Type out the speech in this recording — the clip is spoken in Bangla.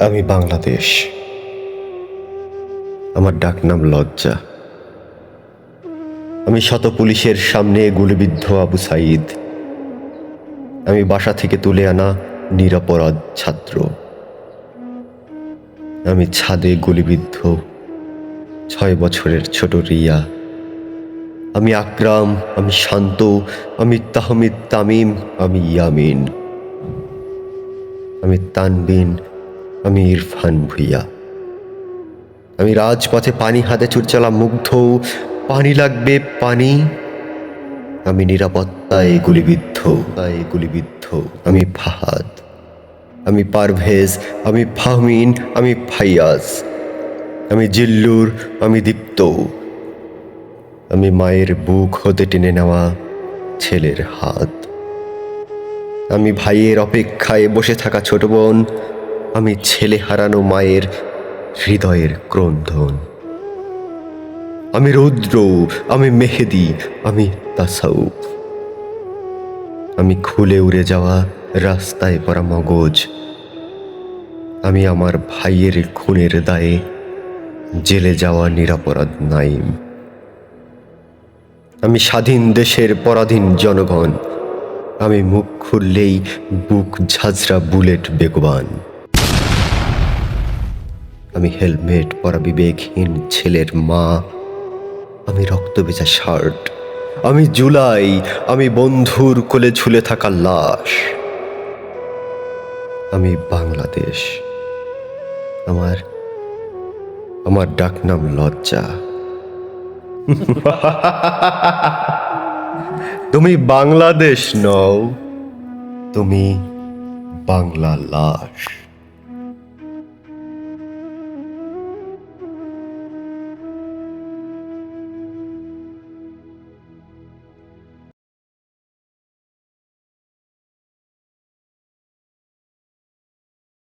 আমি বাংলাদেশ। আমার ডাকনাম লজ্জা। আমি শত পুলিশের সামনে গুলিবিদ্ধ আবু সাইদ। আমি বাসা থেকে তুলে আনা নিরপরাধ ছাত্র। আমি ছাদে গুলিবিদ্ধ 6 বছরের ছোট রিয়া। আমি আকরাম, আমি শান্ত, আমি তাহমিদ তামিম, আমি ইয়ামিন, আমি তানবিন, আমি ইরফান ভুইয়া। আমি রাজপথে পানি হাতে চুরচালা মুগ্ধ, পানি লাগবে পানি। আমি নিরাপত্তায় গুলিবিদ্ধ। আমি ফাহাদ, আমি পারভেজ, আমি ফাহমিন, আমি ফাইয়াজ, আমি জিল্লুর, আমি দীপ্ত, আমি মায়ের বুক হতে টেনে নেওয়া ছেলের হাত। আমি ভাইয়ের অপেক্ষায় বসে থাকা ছোট বোন, আমি ছেলে হারানো মায়ের হৃদয়ের ক্রন্দন। আমি রৌদ্র, আমি মেহেদি, আমি তাসাউফ, আমি খুলে উড়ে যাওয়া রাস্তায় পড়া মগজ। আমি আমার ভাইয়ের খুনের দায়ে জেলে যাওয়া নিরপরাধ নাইম। আমি স্বাধীন দেশের পরাধীন জনগণ। আমি মুখ খুললেই বুক ঝাঁঝরা বুলেট বেগবান। আমি হেলমেট পরা বিবেকহীন ছেলের মা। আমি রক্তভেজা শার্ট, আমি জুলাই, আমি বন্ধুর কোলে ঝুলে থাকা লাশ। আমি বাংলাদেশ। আমার আমার ডাকনাম লজ্জা। তুমি বাংলাদেশ নও, তুমি বাংলা লাশ।